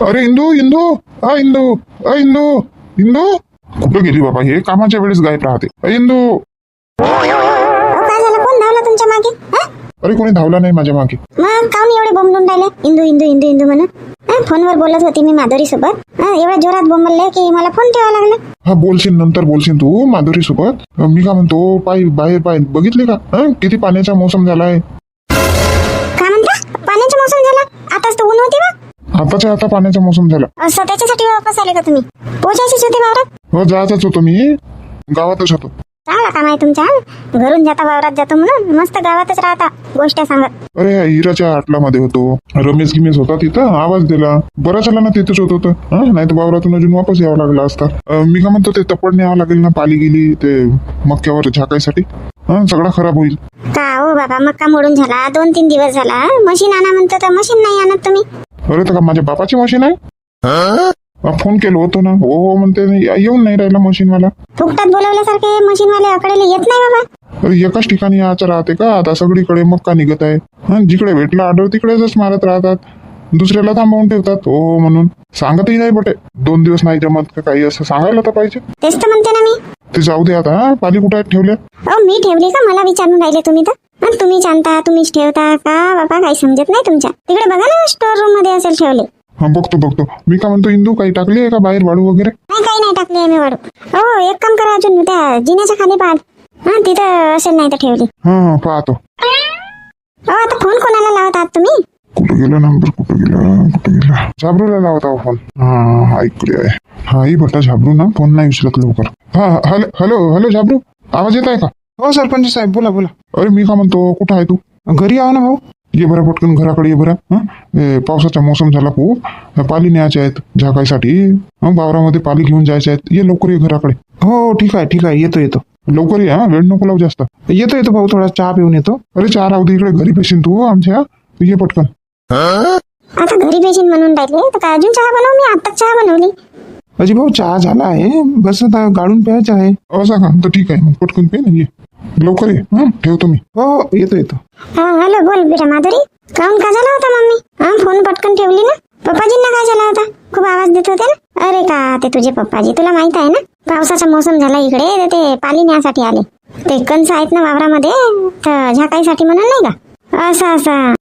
अरे इंदू इंदू इंदू इंदू इंदू कुठं गेली बाबा? हे कामाच्या वेळेस गायब राहते. इंदू काय झालं? कोण धावला तुमच्या मागे? अरे कोणी धावला नाही माझ्या मागे. मग काऊन एवढे बोंबलून राहिले? इंदू इंदू इंदू इंदू म्हणून फोनवर बोलत होती मी माधुरी सोबत. एवढ्या जोरात बोंबलले की मला फोन ठेवावा लागला. हा बोलशील, नंतर बोलशील तू माधुरी सोबत. मी का म्हणतो, बाहेर बघितले का किती पाण्याचा मोसम झालाय? काय म्हणता? पाण्याचा मोसम झाला? आताच तर ऊन होती बा. आताच्या आता पाण्याचा मोसम झाला. त्याच्यासाठी वापस आले का तुम्ही? पोचायचीच होती वावरात. हो जायचाच होतो मी, गावातच होतो. चांगला काम आहे तुमच्या. घरून जाता वावरात जातो म्हणून मस्त गावातच राहता गोष्ट सांगत. अरे हिराच्या आटलामध्ये होतो. रमेश गिमेश होता तिथं, आवाज दिला. बरं झाला ना तिथंच होत होतं. नाही तर वावरातून अजून वापस यावं लागला असता. मी का म्हणतो, ते तपड न्यावं लागेल ना, पाली गेली ते मक्यावर झाकायसाठी. सगळा खराब होईल. का हो बाबा, मक्का मोडून झाला. 2-3 दिवस झाला. मशीन आणा म्हणतो तर मशीन नाही आणत तुम्ही. अरे तर का माझ्या बापाची मशीन आहे? फोन केलो होतो ना, हो म्हणते येऊन नाही राहिला मशीन वाला. फुकटात बोलवल्यासारखे मशीन वाले आकडेले येत नाही बाबा. अरे एकाच ठिकाणी याचं राहते का? आता सगळीकडे मक्का निघत आहे. जिकडे भेटला ऑर्डर तिकडेच मारत राहतात. दुसऱ्याला थांबवून ठेवतात. हो म्हणून सांगतही नाही बटे. 2 दिवस नाही जमत का काही, असं सांगायला तर पाहिजे. तेच तर म्हणते ना मी. ते जाऊ दे आता. पाली कुठे ठेवल्या? मी ठेवली का? मला विचारून राहिले तुम्ही तर. तुम्हीच आणता, तुम्हीच ठेवता का बाबा? काही समजत नाही तुमच्या. तिकडे बघा ना, स्टोर रूम मध्ये असेल ठेवले. हा बघतो. मी का म्हणतो, इंदू काही टाकली आहे का बाहेर वाळू वगैरे? नाही, काही नाही टाकली आहे मी वाळू. हो, एक काम करा, अजून त्या जिन्याच्या खाली पाहा. तिथं असेल नाही तर ठेवली. हा पाहतो. आता फोन कोणाला लावतात तुम्ही? कुठं गेला नंबर? कुठं गेला? झाबरूला लावता फोन. हा इकडे आहे. हा ही बटा झाबरू ना, फोन नाही उचलत लवकर. हा हॅलो झाबरू, आवाज येत आहे का? हो सरपंच साहेब, बोला बोला. अरे मी का म्हणतो, कुठं आहे तू? घरी आहो ना भाऊ. ये बरं पटकन घराकडे ये बरं. पावसाचा मोसम झाला खूप. पाली न्यायचे आहेत झाकायसाठी. वावरामध्ये पाली घेऊन जायचे आहेत. ये लवकर ये घराकडे. हो ठीक आहे येतो. लवकर ये. वेळ नको लावू जास्त. येतो भाऊ, थोडा चहा पिऊन येतो. अरे चहा राहू दे, इकडे घरी पेशील तू आमच्या. ये पटकन. आता घरी पेशीन म्हणून राहिले तर काय अजून चहा बनवू? मी आता चहा बनवली. अजी भाऊ, चहा झाला आहे, बस आता गाळून प्यायचं आहे. असं का? तर ठीक आहे, मग पटकन पे ना. ये लवकर ये. ठेवतो मी. हो येतो. हॅलो, बोल बेटा माधुरी. काऊन का झाला होता मम्मी? फोन पटकन ठेवली ना. पप्पाजींना काय झाला होता? खूप आवाज देत होते ना. अरे का, ते तुझे पप्पाजी, तुला माहित आहे ना, पावसाचा मोसम झाला इकडे तर ते पाली न्यासाठी आले. ते कंस आहेत ना वावरामध्ये, तर झाकाईसाठी म्हणून नाही का? असं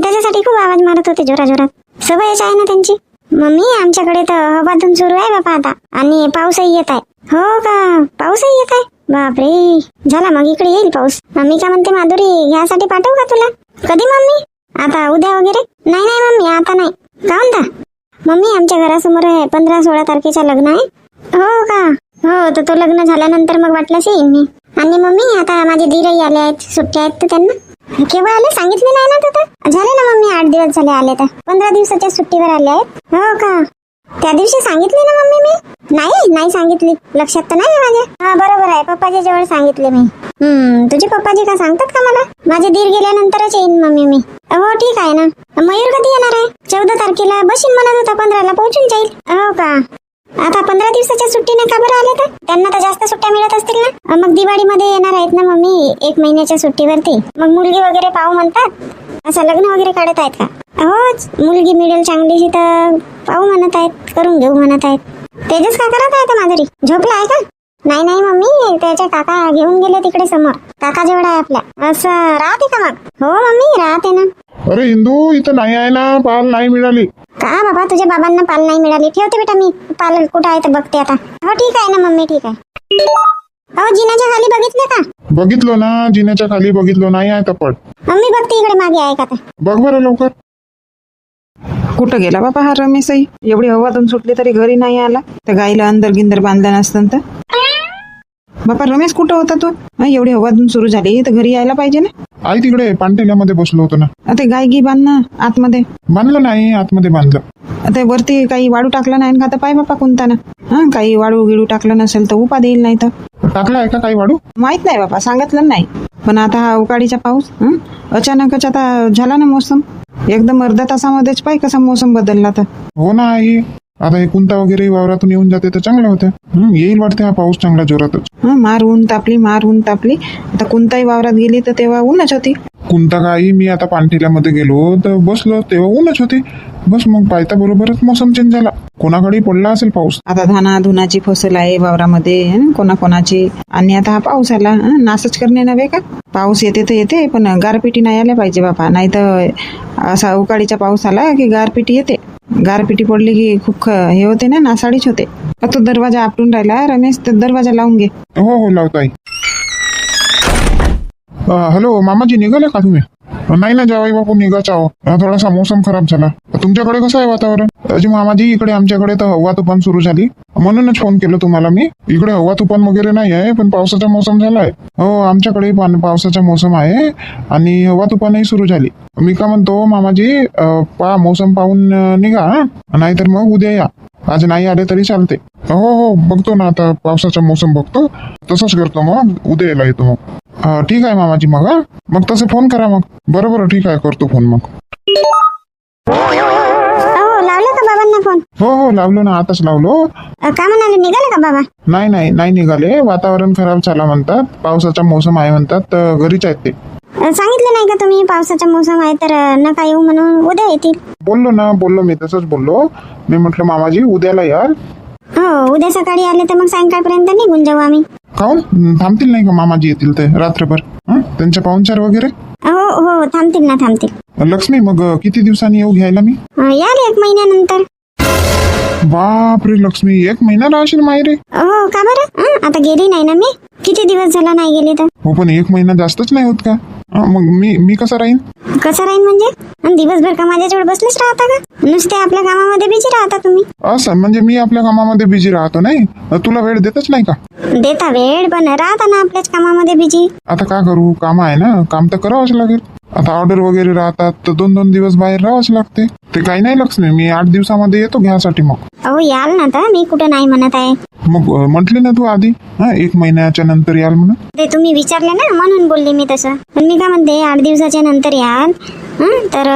त्याच्यासाठी खूप आवाज मारत होते जोरात. सवयच आहे ना त्यांची. मम्मी, आमच्याकडे तर हवाधून सुरू आहे बापा आता. आणि पाऊसही येत आहे. हो का? पाऊसही येत आहे? बापरे, झाला मग इकडे येईल पाऊस. मम्मी का म्हणते, माधुरी घ्यासाठी पाठवू का तुला? कधी मम्मी? आता उद्या वगैरे? नाही मम्मी, आता नाही. का म्हणता? मम्मी, आमच्या घरासमोर 15-16 तारखेचं लग्न आहे. हो का? हो, तर तो लग्न झाल्यानंतर मग वाटलंच येईन मी. आणि मम्मी, आता माझे दीरही आले आहेत, सुट्ट्या आहेत तर त्यांना. केव्हा आले सांगितले नाही ना तर? झाले ना मम्मी, 8 दिवस झाले आले तर. 15 दिवसाच्या सुट्टीवर आले आहेत. हो का? त्या दिवशी सांगितले ना मम्मी मी? नाही सांगितली, लक्षात तर नाही माझ्या. हा बरोबर आहे, पप्पाजी जवळ सांगितले मी. तुझे पप्पाजी का सांगतात का मला? माझे दीर गेल्यानंतरच येईन मम्मी मी. हो ठीक आहे ना. मयूर कधी येणार आहे? 14 तारखेला बशीन म्हणत होता, 15ला पोहोचून जाईल. हो का? आता 15 दिवसाच्या सुट्टीने का बरं आले तर? त्यांना तर जास्त सुट्ट्या मिळत असतील ना. मग दिवाळीमध्ये येणार आहेत ना मम्मी, 1 महिन्याच्या सुट्टीवरती. मग मुलगी वगैरे पाहू म्हणतात. असं लग्न वगैरे काढत आहेत का? हो, मुलगी मिळेल चांगली तर पाहू म्हणत आहेत, करून घेऊ म्हणत आहेत. तेजस का करत आहे तर माधुरी? झोपला आहे का? नाही मम्मी, त्याच्या काका घेऊन गेले तिकडे समोर. काका जेवढा आहे आपल्या. असं राहते का मग? हो मम्मी, राहते ना. अरे इंदू, इथं नाही आहे ना, पाल नाही मिळाली. का बाबा, तुझ्या बाबांना पाल नाही मिळाली? ठेवते बेटा मी. पाल कुठं आहे तर बघते आता. हो ठीक आहे ना मम्मी, ठीक आहे. हो, जिन्याच्या खाली बघितले का? बघितलो ना, जिन्याच्या खाली बघितलो, नाही आहे तपड. मम्मी बघते इकडे मागे आहे का ते. बघ बरं लवकर. कुठं गेला बाबा हा रमेशही? एवढी हवातून सुटली तरी घरी नाही आला. त्या गाईला अंदर गिंदर बांधलं नसतं तर. बापा रमेश कुठं होता तू? एवढी हवातून सुरू झाली तर घरी यायला पाहिजे ना. आई तिकडे पांटेल्यामध्ये बसलो होतो ना. ते गाय गी बांध ना आतमध्ये. बांधलं नाही, आतमध्ये बांधलं. ते वरती काही वाळू टाकलं नाही का? तर पाय बापा कोणता ना. काही वाळू गिळू टाकलं नसेल तर उपा देईल, नाही तर. टाकला आहे का काही वाळू? माहित नाही बापा, सांगितलं नाही. पण आता हा अवकाळीचा पाऊस अचानकच आता झाला ना मोसम. एकदम अर्ध्या तासामध्येच पाय कसा मोसम बदलला तर. हो ना आई, आता हे कुंता वगैरे वावरातून येऊन जाते तर चांगलं होतं. येईल वाटते हा पाऊस चांगला जोरातच. मार ऊन तापली. आता कोणताही वावरात गेली तर तेव्हा ऊनच होती. कोणता काही मी आता पानठेल्यामध्ये गेलो तर बसलो तेव्हा ऊनच होते. बस मग पाहता बरोबरच मोसम चेंज झाला. कोणाकडे पडला असेल पाऊस. आता धुनाची फसल आहे वावरामध्ये कोणाकोणाची, आणि आता हा पाऊस आला. नासच करणे नव्हे का. पाऊस येते तर येते, पण गारपिटी नाही आल्या पाहिजे बापा. नाही तर असा उकाळीचा पाऊस आला की गारपिटी येते. गारपिटी पडली की खूप हे होते ना, नासाडीच होते. तो दरवाजा आपटून राहिला रमेश, तर दरवाजा लावून घे. हो ताई. हॅलो मामाजी, निघाले का तुम्ही? नाही ना जावाई बापू, निघाचा आहो. थोडासा मोसम खराब झाला. तुमच्याकडे कसं आहे वातावरण? अजी मामाजी, इकडे आमच्याकडे तर हवा तुफान सुरू झाली, म्हणूनच फोन केलं तुम्हाला मी. इकडे हवा तुफान वगैरे नाही आहे, पण पावसाचा मोसम झालाय. हो, आमच्याकडे पावसाचा मोसम आहे आणि हवा तुफानही सुरू झाली. मी का म्हणतो मामाजी, मोसम पाहून निघा, नाहीतर मग उद्या या. आज नाही आले तरी चालते. हो बघतो ना, आता पावसाचा मोसम बघतो, तसंच करतो. मग उद्या यायला येतो मग. ठीक आहे मामाजी. मग तसं फोन करा मग. बरोबर, ठीक आहे, करतो फोन मग. लावलं का बाबांना फोन? हो लावलो ना, आताच लावलो. का म्हणाले, निघाले का बाबा? नाही निघाले. वातावरण खराब झाला म्हणतात, पावसाचा मोसम आहे म्हणतात, तर घरीच आहेत ते. सांगितलं नाही का तुम्ही पावसाचा मोसम आहे तर नका येऊ म्हणून, उद्या येतील? बोललो मी, तसंच बोललो. मी म्हटलं मामाजी उद्याला याल. हो, उद्या सकाळी आले तर मग सायंकाळपर्यंत निघून जाऊ आम्ही. काहून थांबतील नाही का मामाजी येतील ते रात्रभर? त्यांच्या पाहुणचार वगैरे? हो थांबतील ना, थांबतील. लक्ष्मी, मग किती दिवसांनी येऊ घ्यायला मी? याल 1 महिन्यानंतर. बापरे लक्ष्मी, 1 महिना राहशील मायरे? हो, का बरं? आता गेली नाही ना मी. किती दिवस झाला नाही गेली तर. हो, पण 1 महिना जास्तच नाही होत का? मग मी कसं राहीन? कसं राहीन म्हणजे? आणि दिवसभर का माझ्याजवळ बसलेच राहता का? नुसते आपल्या कामामध्ये बिझी राहता तुम्ही. असं म्हणजे मी आपल्या कामामध्ये बिझी राहतो नाही? तुला वेळ देतच नाही का? देता वेळ, पण राहता ना आपल्याच कामामध्ये बिझी. आता काय करू, काम आहे ना, काम तर करावंच लागेल. आता ऑर्डर वगैरे राहतात तर 2-2 दिवस बाहेर राहावंच लागते. ते काही नाही लक्ष्मी, मी 8 दिवसामध्ये येतो घ्यासाठी. मग अहो याल ना, तर मी कुठं नाही म्हणत आहे. मग म्हटले ना तू आधी 1 महिन्याच्या नंतर याल म्हणून. ते तुम्ही विचारले ना म्हणून बोलले मी तसं. पण मी काय म्हणते, 8 दिवसाच्या नंतर याल तर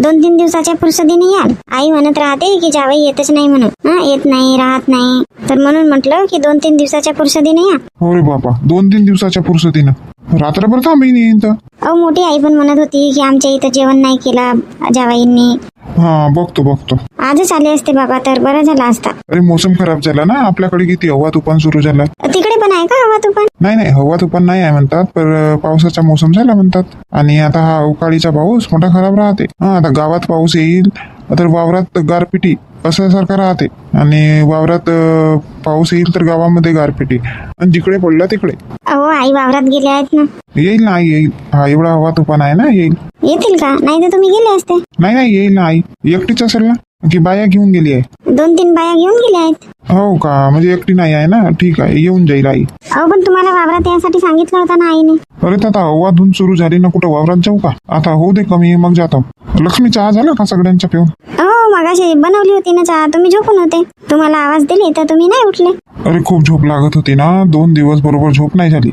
2-3 दिवसाच्या फुरसतीने याल. आई म्हणत राहते की जावई येतच नाही म्हणून, येत नाही, राहत नाही. तर म्हणून म्हटलं की 2-3 दिवसाच्या फुरसतीने या. हो रे बापा, 2-3 दिवसाच्या फुरसतीनं रात्रभर थांबीन येईन तर. अहो, मोठी आई पण म्हणत होती की आमच्या इथं जेवण नाही केला जावईंनी. बघतो. आजच आले असते बाबा तर बरं झालं असता. अरे मोसम खराब झाला ना, आपल्याकडे किती हवा तुफान सुरू झाला. तिकडे पण आहे का हवा तुफान? नाही हवा तुफान नाही आहे म्हणतात, पण पावसाचा मोसम झाला म्हणतात. आणि आता हा अवकाळीचा पाऊस मोठा खराब राहते. आता गावात पाऊस येईल तर वावरात गारपिटी असल्यासारखं राहते, आणि वावरात पाऊस येईल तर गावामध्ये गारपिटी, आणि जिकडे पडला तिकडे. अहो, आई वावरात गेले आहेत ना. येईल ना आई, येईल. हा एवढा हवा तुफान आहे ना, येईल. येतील का? नाही तर तुम्ही गेले असते. नाही येईल ना आई. एकटीच असेल ना की बाया घेऊन गेली आहे? 2-3 बाया घेऊन गेल्या आहेत. हो का, म्हणजे एकटी नाही आहे ना, ठीक आहे, येऊन जाईल आई. अहो, पण तुम्हाला वावरात यासाठी सांगितलं होतं ना आईने. अरे आता हवा धुन सुरू झाली ना, कुठं वावरात जाऊ का? आता होऊ दे कमी, मग जातो. लक्ष्मी, चहा झाला का सगळ्यांच्या पिऊन? हो, मगाशी बनवली होती ना चहा. तुम्ही झोपून होते. तुम्हाला आवाज दिली तर तुम्ही नाही उठले. अरे खूप झोप लागत होती ना, 2 दिवस बरोबर झोप नाही झाली.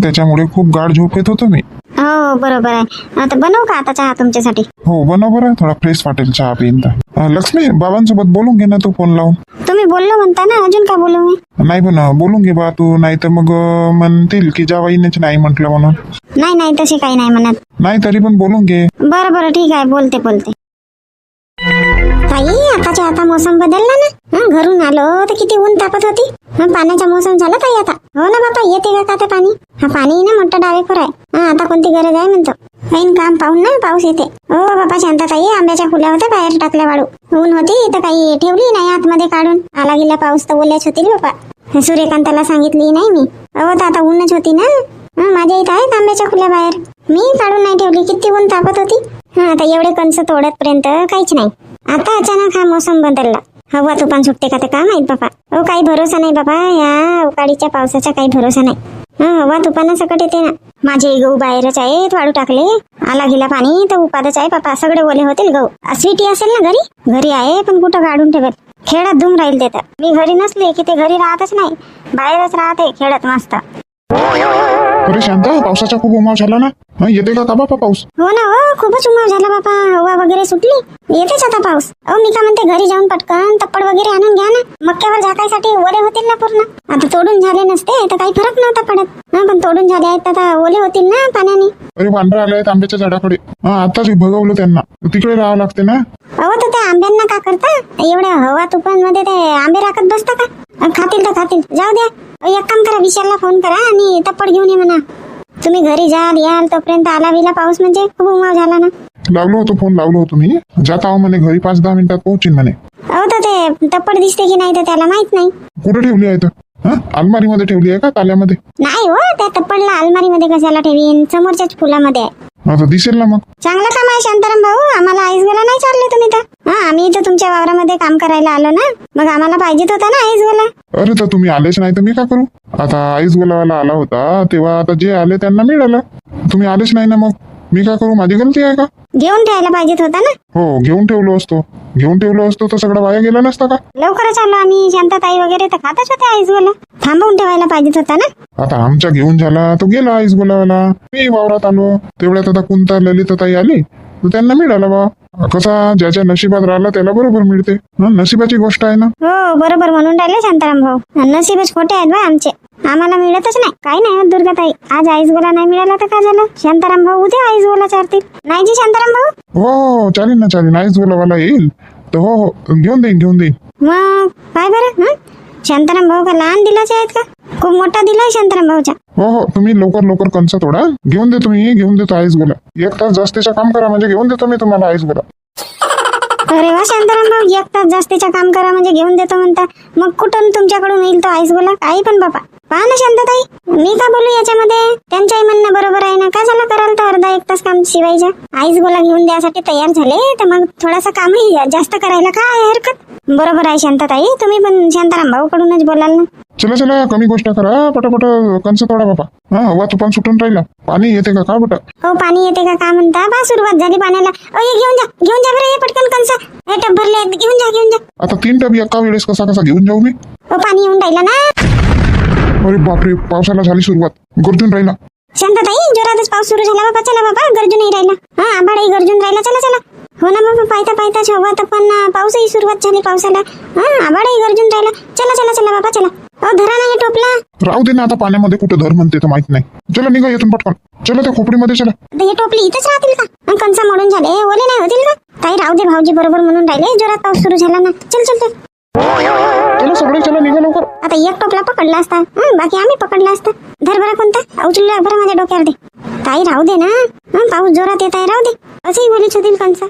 त्याच्यामुळे खूप गाढ झोप येत होतो मी. हो, बरोबर आहे. आता बनवू का आता चहा तुमच्यासाठी? हो बनव बरं, थोडा फ्रेश वाटेल चहा पिईन तर. लक्ष्मी, बाबांसोबत बोलून घे ना तू फोन लावून. तुम्ही बोललो म्हणता ना, अजून का बोलू मी? नाही पण बोलून घे बा तू, नाही तर मग म्हणतील की जावाईनेच नाही म्हटलं म्हणून. नाही तसे काही नाही म्हणत. नाही तरी पण बोलून घे. बरं ठीक आहे, बोलते. ताई, आता मोसम बदलला ना. घरून आलो तर किती ऊन तापत होती. पाण्याचा मोसम झाला ताई आता. हो ना बापा, येते का ते पाणी? पाणी ना मोठा डावेखोर आहे. आता कोणती गरज आहे म्हणतो. ऐन काम पाहून ना पाऊस येते. हो बापा शांताताई, आंब्याच्या फुल्या होत्या बाहेर टाकल्या वाळू. ऊन होती तर काही ठेवली नाही आतमध्ये काढून. आला गेला पाऊस तर ओल्याच होतील बापा. सूर्यकांताला सांगितली नाही मी. तर आता ऊनच होती ना. माझ्या इथं आहेत आंब्याच्या फुल्या बाहेर. मी काढून नाही ठेवली, किती ऊन तापत होती. आता एवढे कंस तोडत पर्यंत काहीच नाही. आता अचानक हा मोसम बदलला. हवा तुफान सुटते का ते का माहित बापा. काही भरोसा नाही बाबा, या अवकाळीच्या पावसाचा काही भरोसा नाही. हवा तुफाना सकट येते ना. माझे गहू बाहेरच आहेत, वाळू टाकले. आला गेला पाणी तर उपादच आहे बापा, सगळे ओले होतील गहू. स्वीटी असेल ना घरी आहे, पण कुठं काढून ठेवेल. खेळात धूम राहील ते तर. मी घरी नसले की ते घरी राहतच नाही, बाहेरच राहते खेळत मस्त. अरे शांता, पावसाचा खूप उमाव झाला ना. येते का बापा पाऊस? हो ना हो, खूपच उमाव झाला बापा, हवा वगैरे सुटली, येतेच आता पाऊस. मी का म्हणते घरी जाऊन पटकन तप्पड वगैरे आणून घ्या ना, मक्यावर झाकायसाठी ओले होतील ना पूर्ण. आता तोडून झाले नसते तर काही फरक नव्हता पडत, पण तोडून झाले आहेत तर आता ओले होतील ना पाण्याने. अरे वांढरं आले आहेत आंब्याच्या झाडाकडे. आताच भगवलं त्यांना, तिकडे राहावं लागते ना. अहो तर त्या आंब्यांना का करता, एवढ्या हवा तुफान मध्ये ते आंबे राखत बसता का? खातील तर खातील, जाऊ द्या. एक काम करा, विशालला फोन करा आणि तप्पड घेऊन ये म्हणा. तुम्ही घरी याल तोपर्यंत आला विला पाऊस, म्हणजे खूप उमाव झाला ना. लावलो होतो फोन, लावलो होतो मी. जात आहो म्हणे घरी, 5-10 मिनिटात पोहोचीन म्हणे. अहो तर ते तप्पड दिसते की नाही तर त्याला माहित नाही. कुठे ठेवली आहे तर? अलमारीमध्ये ठेवली आहे का ताल्यामध्ये? नाही हो, त्या तप्पडला अलमारीमध्ये कशाला ठेवीन, समोरच्याच फुलामध्ये आहे. आता दिसेल ना मग. चांगलं काम आहे शांताराम भाऊ, आम्हाला आईस गोला नाही चालले तुम्ही तर. आम्ही इथं तुमच्या वावरामध्ये काम करायला आलो ना, मग आम्हाला पाहिजेत होता ना आईस गोला. अरे तर तुम्ही आलेच नाही तर मी का करू? आता आईस गोलावाला आला होता तेव्हा, आता जे आले त्यांना मिळालं. तुम्ही आलेच नाही ना, मग मी का करू? माझी गलती आहे का? घेऊन ठेवायला पाहिजेत होता ना. हो, घेऊन ठेवलो असतो तर सगळं वाया गेला नसता का? लवकरच आलो आम्ही, शांताताई वगैरे तर खातच होते आईस गोला, थांबवून ठेवायला पाहिजेत होता ना. आता आमच्या घेऊन झाला तो गेला आईस गोलावाला. मी वावरात आलो तेवढ्यात आता कुंता ललिताताई आली तर त्यांना मिळाला बा. कसा ज्याच्या नशिबात राहिला त्याला बरोबर मिळते. नशिबाची गोष्ट आहे ना. हो बरोबर म्हणून राहिले शांताराम भाऊ, नशीबच खोटे आहेत बा आमचे, आम्हाला मिळतच नाही. काही नाही होत दुर्गाताई, आज आईस गोला नाही मिळाला तर काय झालं? शांताराम भाऊ उद्या आईस गोला चारतील, नाही जी शांताराम भाऊ? हो चालेल ना, आईस गोलावाला येईल तर हो घेऊन देईन. मग काय बरं, शांताराम भाऊ का लहान दिलाचे आहेत का? खूप मोठा दिलाय शांताराम भाऊच्या. हो, तुम्ही लवकर कंच तोडा, घेऊन देतो आईस गोला. 1 तास जास्तीचं काम करा म्हणजे घेऊन देतो मी तुम्हाला आईस गोला. अरे वा शांताराम भाऊ, 1 तास जास्तीचं काम करा म्हणजे घेऊन देतो म्हणता, मग कुठून तुमच्याकडून येईल तो आईस गोला? काही पण बापा, पहा ना शांताताई, मी का बोलू याच्यामध्ये? त्यांच्याही म्हणणं बरोबर आहे ना. का झालं कराल तर अर्धा 1 तास काम शिवायचं? आईस गोला घेऊन द्यासाठी तयार झाले तर मग थोडासा कामही जास्त करायला काय हरकत? बरोबर आहे शांताताई, तुम्ही पण शांताराम भाऊ कडूनच बोलाल ना. चला कमी गोष्ट करा, पटापट कंच तोडा बापा. हवा तुफान सुटून राहिला. पाणी येते का बेटा? हो पाणी येते का म्हणता? बा सुरुवात झाली पाण्याला. हे घेऊन जा बरं, हे पटकन कंस, हे टब भरले आहेत, घेऊन जा. आता 3 टब एका वेळेस कसा घेऊन जाऊ मी? पाणी येऊन राहिलं ना. अरे बापरे, पावसाला झाली सुरुवात, गरजून राहिला. शांताताई, जोरातच पाऊस सुरू झाला बाबा. चला बाबा, गरजूनही राहिला. आभाळही गरजून राहिला. चला. हो ना बाबा, पायता हवा तर पण पाऊसही सुरुवात झाली पावसाला. आभाळही गरजून राहिला. चला बाबा, चला. धरा ना हे टोपला. राहू दे ना, आता पाण्यामध्ये कुठं धर म्हणते तर माहित नाही. चला निघा येथून पटकन. चला त्या खोपडीमध्ये चला. हे टोपली इथंच राहतील का? कंसा मोडून झाले, ओले नाही होतील का? ताई राहू दे, भाऊजी बरोबर म्हणून राहिले, जोरात पाऊस सुरू झाला ना. चल चला सगळे, चला निघा लवकर. आता 1 टोपला पकडला असता, बाकी आम्ही पकडला असता. धर बरं कोणता उचलला बरं माझ्या डोक्यावर दे. ताई राहू दे ना, पाऊस जोरात येत आहे, राहू दे. असेही ओलीच होतील कंसा.